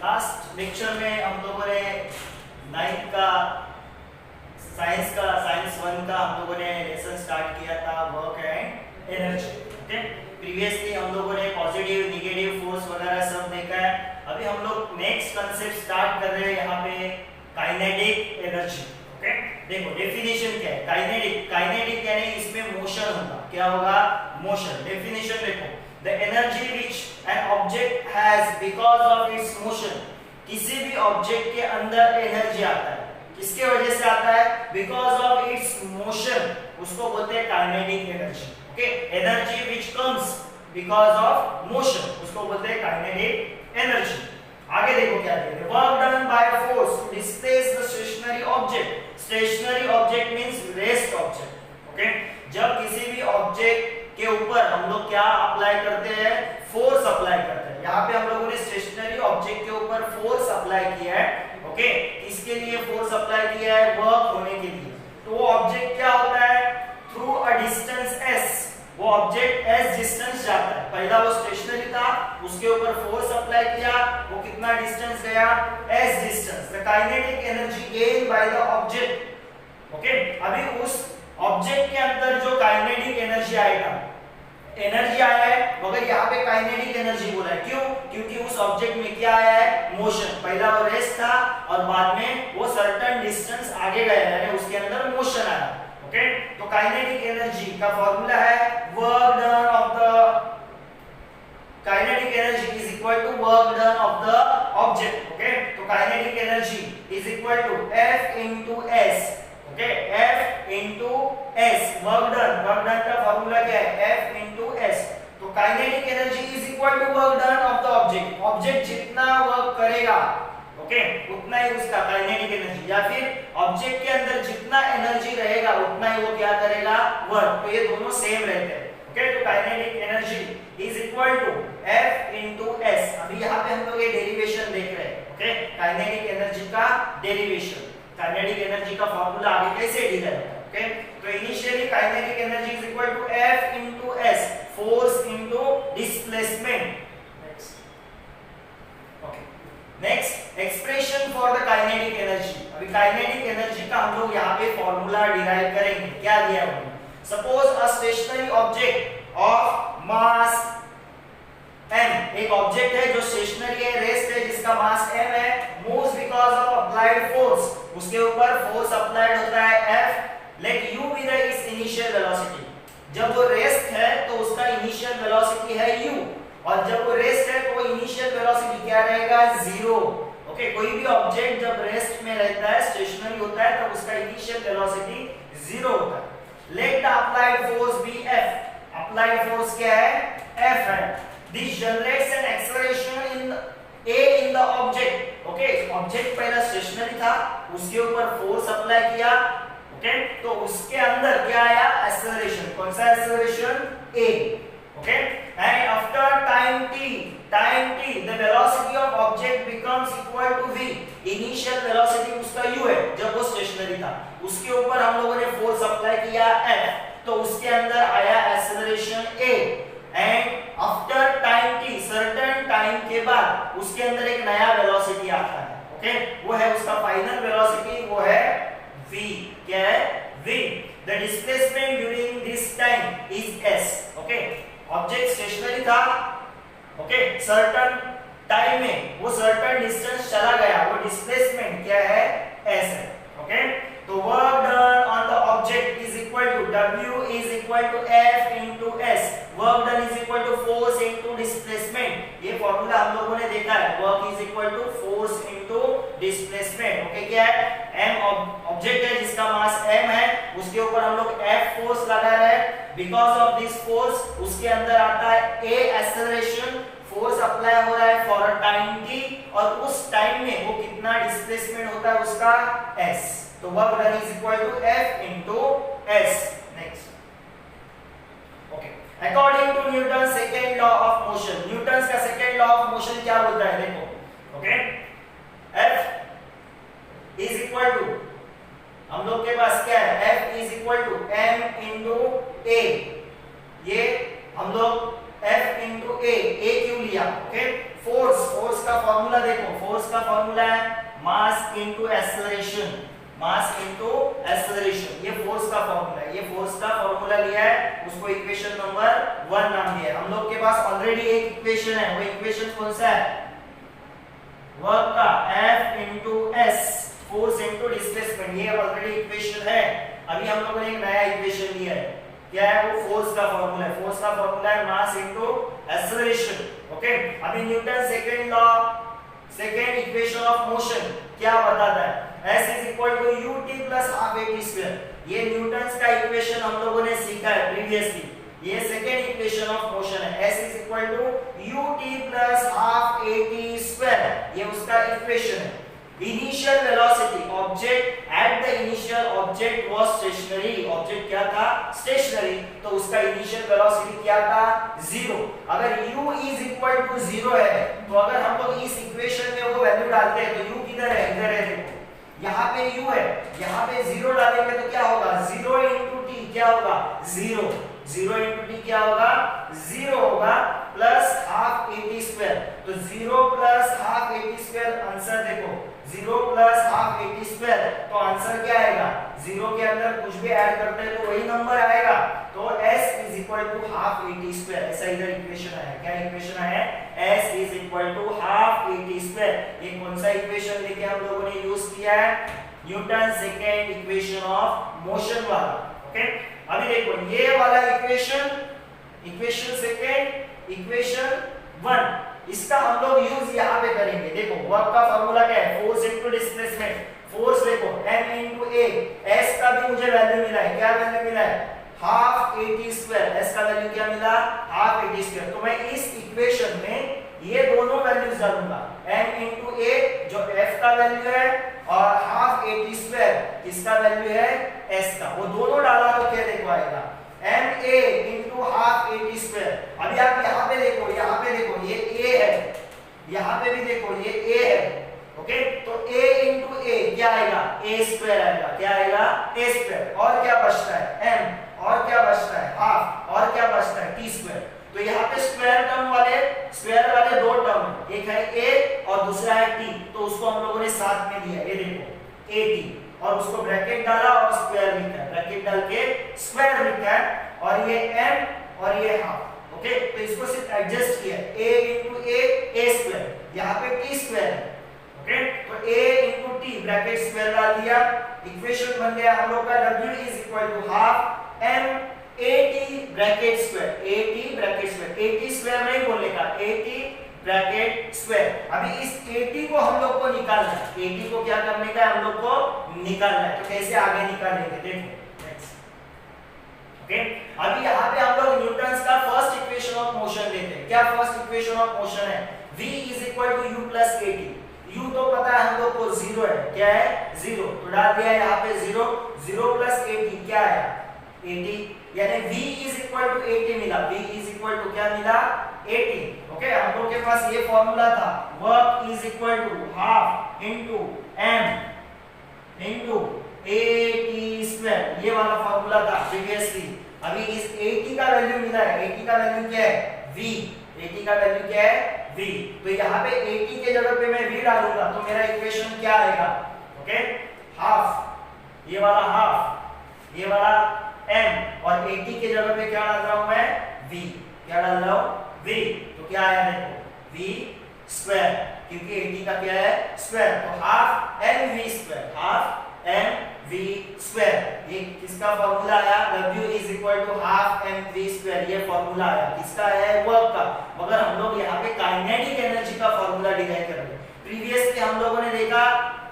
Last lecture में हम लोगों ने 9th का साइंस 1 का हम लोगों ने लेसन स्टार्ट किया था, work and energy. Okay, previously हम लोगों ने पॉजिटिव नेगेटिव फोर्स वगैरह सब देखा है। अभी हम लोग नेक्स्ट कंसेप्ट स्टार्ट कर रहे हैं यहाँ पे, काइनेटिक एनर्जी। ओके, देखो डेफिनेशन क्या है। काइनेटिक यानी इसमें मोशन होगा। क्या होगा? मोशन। डेफिनेशन देखो, the energy which an object has because of it's motion. किसी भी ऑब्जेक्ट के अंदर एनर्जी आता है, किसके वजह से आता है? बिकॉज ऑफ इट्स मोशन, उसको बोलते हैं kinetic energy. Okay, energy which comes because of motion, उसको बोलते हैं काइनेटिक एनर्जी। आगे देखो क्या दिया है, work done by force to displace the stationary object. Stationary object means rest object. Okay, जब किसी भी ऑब्जेक्ट के ऊपर हम लोग क्या अप्लाई करते हैं? फोर्स अप्लाई करते हैं। यहाँ पे हम लोगों ने स्टेशनरी ऑब्जेक्ट के ऊपर फोर्स अप्लाई किया है। ओके, इसके लिए फोर्स अप्लाई किया है वर्क होने के लिए। तो वो ऑब्जेक्ट क्या होता है? थ्रू अ डिस्टेंस s, वो ऑब्जेक्ट s डिस्टेंस जाता है। पहला वो स्टेशनरी था, उसके ऊपर फोर्स अप्लाई किया, वो कितना डिस्टेंस गया? s distance. The kinetic energy gain by the object. Okay, अभी उस ऑब्जेक्ट के अंदर जो काइनेटिक एनर्जी आएगा, एनर्जी आया है मगर यहाँ पे काइनेटिक एनर्जी बोला है। क्यों? क्योंकि उस ऑब्जेक्ट में क्या आया है? मोशन। पहला वो रेस्ट था और बाद में वो सर्टेन डिस्टेंस आगे गया, यानी उसके अंदर मोशन आया। ओके, तो काइनेटिक एनर्जी का फॉर्मूला है work done of the kinetic energy is equal to work done of the object. Okay, तो kinetic energy is equal to F into S। Okay, F into S, work done का formula क्या है? F into S। तो kinetic energy is equal to work done of the object. Object जितना work करेगा, okay, उतना ही उसका kinetic energy, या फिर ऑब्जेक्ट के अंदर जितना एनर्जी रहेगा उतना ही वो क्या करेगा? वर्क। तो ये दोनों सेम रहते हैं। ओके, तो kinetic energy is equal to F into S। अभी यहाँ पे हम लोग ये डेरिवेशन देख रहे हैं। ओके, काइनेटिक एनर्जी का डेरिवेशन, काइनेटिक एनर्जी का फार्मूला आगे कैसे डिराइव होता है। ओके, तो initially kinetic energy is equal to F into S, force into displacement. Next, expression for the kinetic energy. अभी काइनेटिक एनर्जी का हम लोग यहाँ पे फॉर्मूला डिराइव करेंगे। क्या दिया है? Suppose a stationary object of mass m, एक ऑब्जेक्ट है जो स्टेशनरी है, रेस्ट है, जिसका मास m है, moves because of applied force, उसके ऊपर फोर्स अप्लाइड होता है F। Let u be the its initial velocity. जब वो रेस्ट है तो उसका इनिशियल वेलोसिटी है u, और जब वो रेस्ट है तो इनिशियल वेलोसिटी क्या रहेगा? 0। ओके, कोई भी ऑब्जेक्ट जब रेस्ट में रहता है, स्टेशनरी होता है, तब उसका इनिशियल वेलोसिटी 0 होता है। Let the applied force be F। Applied force क्या है? F है। This generates an acceleration in A in the object। Okay, object पहला स्टेशनरी था, उसके ऊपर फोर्स अप्लाई किया। ओके, तो उसके अंदर क्या आया? एक्सेलरेशन। कौन सा acceleration? A। Okay, and after time t the velocity of object becomes equal to v। Initial velocity उसका u है जब वो स्टेशनरी था, उसके ऊपर हम लोगों ने फोर्स अप्लाई किया F, तो उसके अंदर आया acceleration A। And after time t, certain time के बाद उसके अंदर एक नया वेलोसिटी आता है। ओके, वो है उसका फाइनल वेलोसिटी, वो है v। क्या है? v। The displacement during this time is s। Okay, object stationary था, ओके, सर्टेन टाइम में वो सर्टेन डिस्टेंस चला गया, वो डिस्प्लेसमेंट क्या है? s है। ओके, तो work done on the object is equal to W is equal to F into S। Work done is equal to force into displacement. ये फार्मूला हम लोगों ने देखा है, work is equal to force into displacement. Okay, क्या है? m object है जिसका मास m है, उसके ऊपर हम लोग F फोर्स लगा रहे हैं। बिकॉज ऑफ दिस फोर्स उसके अंदर आता है A एक्सेलरेशन, फोर्स अप्लाई हो रहा है फॉर अ टाइम t, और उस टाइम में वो कितना डिस्प्लेसमेंट होता है उसका? s। तो work done is equal to F into S। Next, okay, according to Newton second law of motion. Newton का सेकंड लॉ ऑफ मोशन क्या बोलता है? देखो, okay, F is equal to, हम लोग के पास क्या है? F is equal to m into A। ये हम लोग F into A क्यों लिया? ओके, फोर्स का फॉर्मूला देखो, फोर्स का फॉर्मूला है mass into acceleration, mass into acceleration, ये फोर्स का फॉर्मूला है। ये फोर्स का फॉर्मूला लिया है, उसको इक्वेशन नंबर 1 नाम दिया है। हम लोग के पास ऑलरेडी एक इक्वेशन है, वो इक्वेशन कौन सा है, वर्क का F into S, force into displacement, ये ऑलरेडी इक्वेशन है। अभी हम लोगों ने एक नया इक्वेशन लिया है, क्या है वो, फोर्स का फॉर्मूला है। फोर्स का फॉर्मूला है मास इनटू एक्सेलरेशन, ओके। अभी Newton second law, second equation of motion क्या बताता है, S is equal to ut plus half at square। ये न्यूटन्स का इक्वेशन हम लोगों ने सीखा है प्रीवियसली, ये सेकंड इक्वेशन ऑफ मोशन है। S is equal to ut plus half at square, ये उसका इक्वेशन है। Initial velocity, object at the initial object was stationary, object क्या था, स्टेशनरी, तो उसका इनिशियल वेलोसिटी क्या था, 0। अगर u is equal to 0 है, तो अगर हम लोग इस इक्वेशन में वो वैल्यू डालते हैं तो u किधर है, इधर है, देखो यहाँ पे u है, यहाँ पे 0 डालेंगे तो क्या होगा, 0 into t क्या होगा, 0, 0 into t क्या होगा, 0 होगा, प्लस हाफ at स्क्वायर, तो 0 plus half at square, answer देखो 0 प्लस हाफ at स्क्वायर, तो आंसर क्या आएगा, 0 के अंदर कुछ भी ऐड करते हैं तो वही नंबर आएगा, तो s is equal to half at square, ऐसा इधर इक्वेशन आया। क्या इक्वेशन आया, s is equal to half at square. ये कौन सा इक्वेशन लेके हम लोगों ने यूज किया है, Newton second equation of motion वाला, ओके। अभी देखो ये वाला इक्वेशन, इक्वेशन सेकंड, इक्वेशन 1, इसका हम लोग यूज यहाँ पे करेंगे। देखो वर्क का फॉर्मूला क्या है, फोर्स इनटू डिस्प्लेसमेंट, फोर्स देखो m इनटू a, s का भी मुझे वैल्यू मिला है, क्या वैल्यू मिला है, हाफ at स्क्वायर, s का वैल्यू क्या मिला, हाफ at स्क्वायर। तो मैं इस इक्वेशन में ये दोनों वैल्यूज डालूंगा, m इनटू a जो f का वैल्यू है और हाफ at स्क्वायर इसका वैल्यू है s का, वो दोनों डाला तो क्या देखो आएगा, ma into half at square. अभी आप यहाँ पे देखो, यहाँ पे देखो ये a है, यहाँ पे भी देखो ये a है, ओके। तो a इनटू a क्या आएगा, a स्क्वायर आएगा, क्या आएगा, a स्क्वायर, और क्या बचता है m, और क्या बचता है हाफ, और क्या बचता है t स्क्वायर। तो यहाँ पे स्क्वायर टर्म वाले, स्क्वायर वाले दो टर्म, एक है a और दूसरा है t, तो उसको हम लोगों ने साथ में दिया, ये देखो at, और उसको ब्रैकेट डाला और स्क्वायर लिखा है, ब्रैकेट डाल के स्क्वायर लिखा है, और ये m और ये हाफ, ओके। तो इसको सिर्फ एडजस्ट किया, a इनटू a स्क्वायर, यहाँ पे t स्क्वायर है, ओके। तो a into t bracket square डाल दिया, इक्वेशन बन गया हम लोग का w is equal to half m at bracket square, at bracket square, at square नहीं बोलने का, at ब्रैकेट स्क्वायर। अभी इस at को हम लोग को निकालना है, at को क्या करने का है, हम लोग को निकालना है। तो कैसे आगे निकालेंगे, देखो ओके। अभी यहाँ पे हम लोग न्यूटन्स का फर्स्ट इक्वेशन ऑफ मोशन लेते हैं। क्या फर्स्ट इक्वेशन ऑफ मोशन है, v is equal to u plus at, u तो पता है हम लोग को 0 है, क्या है 0, तो डाल दिया यहाँ पे 0, 0 प्लस at क्या आया 80, यानी v इज इक्वल टू 80 मिला, v इज इक्वल टू क्या मिला 80, ओके। हम लोग के पास ये फॉर्मूला था, work is equal to half into m into at square, ये वाला फॉर्मूला था प्रीवियसली। अभी इस 80 का वैल्यू मिला है, 80 का वैल्यू क्या है v, 80 का वैल्यू क्या है v, तो यहाँ पे 80 के जगह पे मैं v डालूंगा तो मेरा इक्वेशन क्या आएगा, ओके, हाफ, ये वाला हाफ, ये वाला m, और 80 के जगह पे क्या डाल रहा हूं मैं v, क्या डाल रहा हूं v, तो क्या आया देखो v स्क्वायर, क्योंकि 80 का क्या है स्क्वायर, तो हाफ mv स्क्वायर, हाफ mv स्क्वायर। ये किसका फॉर्मूला आया, w is equal to half mv square, ये फॉर्मूला आया किसका है, वर्क का। मगर हम लोग यहाँ पे काइनेटिक एनर्जी का फॉर्मूला डिराइव करेंगे। प्रीवियसली हम लोगों ने देखा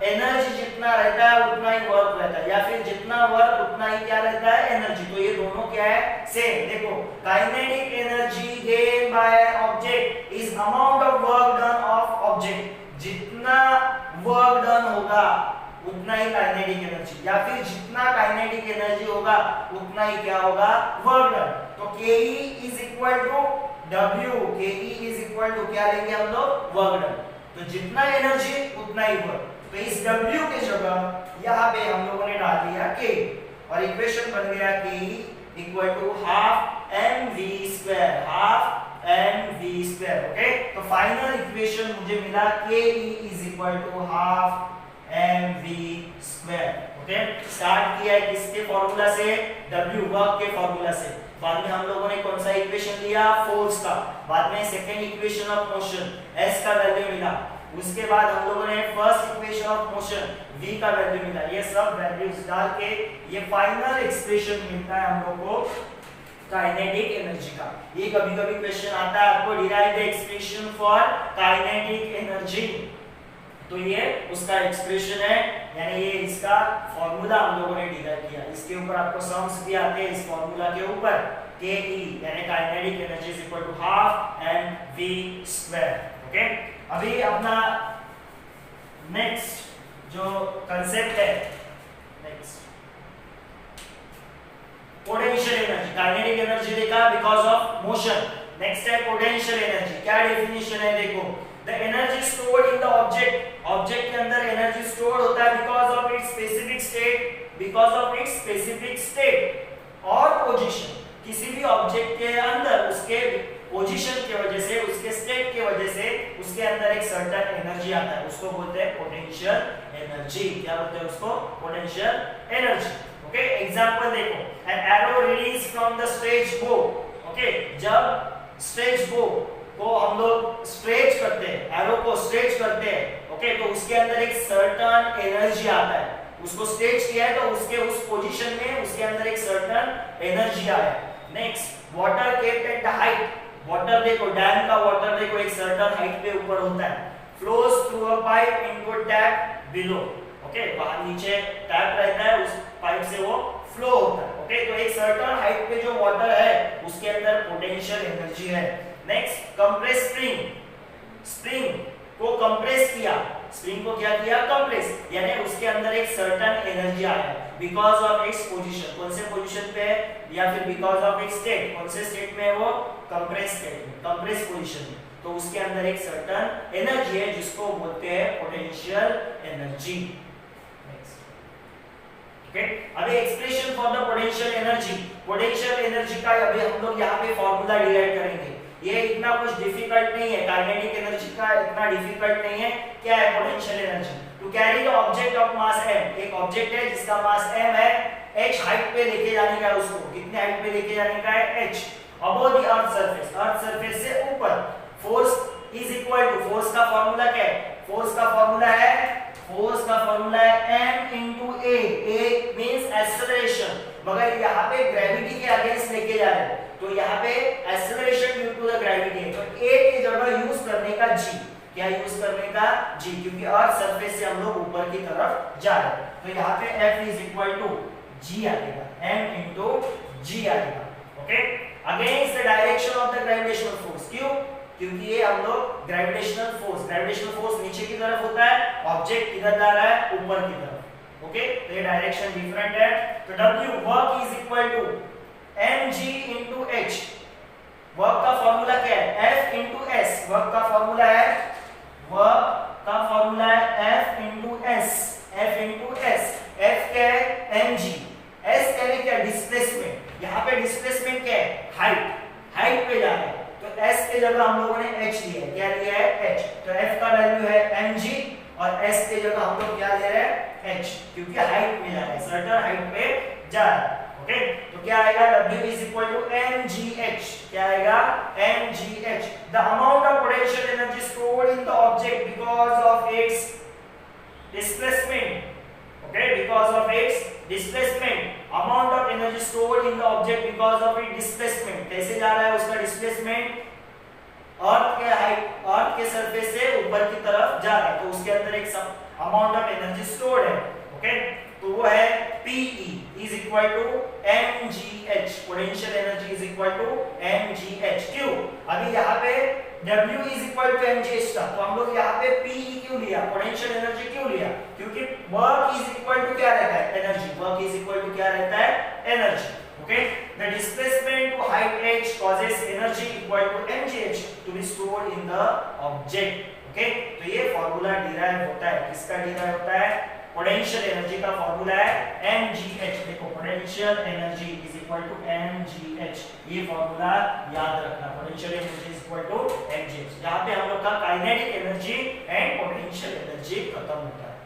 एनर्जी जितना रहता है उतना ही वर्क रहता है, या फिर जितना वर्क उतना ही क्या रहता है एनर्जी, तो ये दोनों क्या है सेम। देखो kinetic energy gain by object is amount of work done of object, जितना वर्क डन होगा उतना ही काइनेटिक एनर्जी, या फिर जितना काइनेटिक एनर्जी होगा उतना ही क्या होगा वर्क डन। तो ke is equal to w, ke is equal to क्या लेंगे हम लोग वर्क डन, तो जितना एनर्जी उतना ही वर्क, तो इस w के जगह यहाँ पे हम लोगों ने डाल दिया k, और इक्वेशन बन गया k equal to half mv square, half mv²। Okay, तो फाइनल इक्वेशन मुझे मिला ke is equal to half mv²। Okay, start किया है किसके फॉर्मूला से, w वर्क के फॉर्मूला से। बाद में हम लोगों ने कौन सा इक्वेशन लिया, फोर्स का। बाद में second equation of motion s का वैल्यू मिला। उसके बाद हम लोगों ने first equation of motion v का वैल्यू मिला। ये सब वैल्यूज डाल के ये फाइनल एक्सप्रेशन मिलता है हम लोग को काइनेटिक एनर्जी का। ये कभी-कभी क्वेश्चन आता है आपको, derive the expression for kinetic energy. तो ये उसका एक्सप्रेशन है, यानी ये इसका फॉर्मूला हम लोगों ने डिराइव किया। इसके ऊपर आपको सम्स भी आते हैं इस फॉर्मूला के ऊपर, के यानी kinetic energy is equal to half mv²। Okay, अभी अपना नेक्स्ट जो कंसेप्ट है, next potential energy. Kinetic energy देखा बिकॉज ऑफ मोशन। नेक्स्ट है पोटेंशियल एनर्जी। क्या डेफिनेशन है देखो, the energy stored in the object, object के अंदर एनर्जी स्टोर होता है because of its specific state, because of its specific state और पोजीशन। किसी भी ऑब्जेक्ट के अंदर उसके पोजीशन की वजह से, उसके स्टेट की वजह से उसके अंदर एक सर्टेन एनर्जी आता है, उसको बोलते हैं पोटेंशियल एनर्जी। क्या बोलते हैं उसको, पोटेंशियल एनर्जी। ओके, एग्जांपल देखो, an arrow release from the stretch बो। ओके, जब स्ट्रेच बो को हम लोग स्ट्रेच करते हैं, एरो को स्ट्रेच करते हैं, ओके, तो उसके अंदर एक सर्टेन एनर्जी आता है। उसको स्ट्रेच किया है तो उसके उस पोजीशन में उसके अंदर एक सर्टेन एनर्जी आया है। Next, water kept at the height. Water देखो, डैम का वाटर देखो एक सर्टेन हाइट पे ऊपर होता है, flows through a pipe into a tap below. Okay, वहां नीचे टैप रहता है, उस पाइप से वो फ्लो होता है। ओके, तो एक सर्टेन हाइट पे जो वाटर है उसके अंदर पोटेंशियल एनर्जी है। Next, compress spring. स्प्रिंग को कंप्रेस किया, स्प्रिंग को क्या किया, कंप्रेस, यानी उसके अंदर एक सर्टेन एनर्जी आया बिकॉज ऑफ इट्स पोजीशन। कौन से पोजीशन पे है, या फिर बिकॉज ऑफ इट्स स्टेट, कौन से स्टेट में है वो, कंप्रेस स्टेट में, कंप्रेस पोजीशन में। तो उसके अंदर एक सर्टेन एनर्जी है जिसको बोलते हैं पोटेंशियल एनर्जी। ओके, अभी expression for the potential energy. Potential energy का अभी हम लोग यहाँ पे फॉर्मूला डिराइव करेंगे। ये इतना कुछ डिफिकल्ट नहीं है, काइनेटिक एनर्जी का इतना डिफिकल्ट नहीं है। क्या है potential energy, to carry the object of mass m। एक ऑब्जेक्ट है जिसका मास m है, h हाइट पे लेके जाने का है उसको, कितने हाइट पे लेके जाने का है, h, above the earth surface, earth surface से ऊपर। Force is equal to, force का फार्मूला क्या है, फोर्स का फार्मूला है, फोर्स का फार्मूला है m into a। a means acceleration, मगर यहाँ पे ग्रेविटी के अगेंस्ट लेके जा रहे हैं, तो यहाँ पे acceleration due to the gravity है, तो a की जगह यूज करने का g। क्या यूज करने का, g, क्योंकि अर्थ सरफेस से हम लोग ऊपर की तरफ जा रहे हैं। तो यहाँ पे f is equal to g आएगा, m into g आएगा। Okay, against the direction of the gravitational force. क्यों, क्योंकि ये हम लोग ग्रेविटेशनल फोर्स नीचे की तरफ होता है, ऑब्जेक्ट किधर जा रहा है, ऊपर की तरफ। ओके, तो ये डायरेक्शन डिफरेंट है। तो W work is equal to mg into h। Work का फॉर्मूला क्या है, F into S। वर्क का फॉर्मूला है, वर्क का फॉर्मूला है F into S। F into S, F क्या है, mg, S यानी क्या, डिस्प्लेसमेंट। यहाँ पे डिस्प्लेसमेंट क्या है, हाइट, हाइट पे जा रहा है, तो S के जगह हम लोगों ने h लिया है। क्या लिया है, h। तो F का वैल्यू है mg और S के जगह हम लोग क्या ले रहे हैं, h, क्योंकि हाइट में जा रहा है, सर्टेन हाइट पे जा रहा है। ओके, तो क्या आएगा, W is equal to mgh। क्या आएगा, mgh, the amount of potential energy stored in the object because of its displacement। Okay, because of its displacement, amount of energy stored in the object because of its displacement। कैसे जा रहा है उसका displacement, अर्थ के height, अर्थ के surface से ऊपर की तरफ जा रहा है, तो उसके अंदर एक अमाउंट ऑफ एनर्जी स्टोर्ड है। ओके, तो वो है Pe is equal to mgh। Potential energy is equal to mgh। क्यों, अभी यहाँ पे W is equal to mgh था, तो हम लोग यहाँ पे Pe क्यों लिया, पोटेंशियल एनर्जी क्यों लिया, क्योंकि वर्क इज इक्वल टू क्या रहता है, energy. Work is equal to क्या रहता है, energy. Okay, the displacement to height h causes energy equal to mgh to be stored in the object। Okay, तो ये फार्मूला डिराइव होता है, किसका डिराइव होता है, पोटेंशियल एनर्जी का फॉर्मूला है mgh। देखो potential energy is equal to mgh, ये फॉर्मूला याद रखना, potential energy is equal to mgh। यहां पे हम लोग का kinetic energy and potential energy खत्म होता है।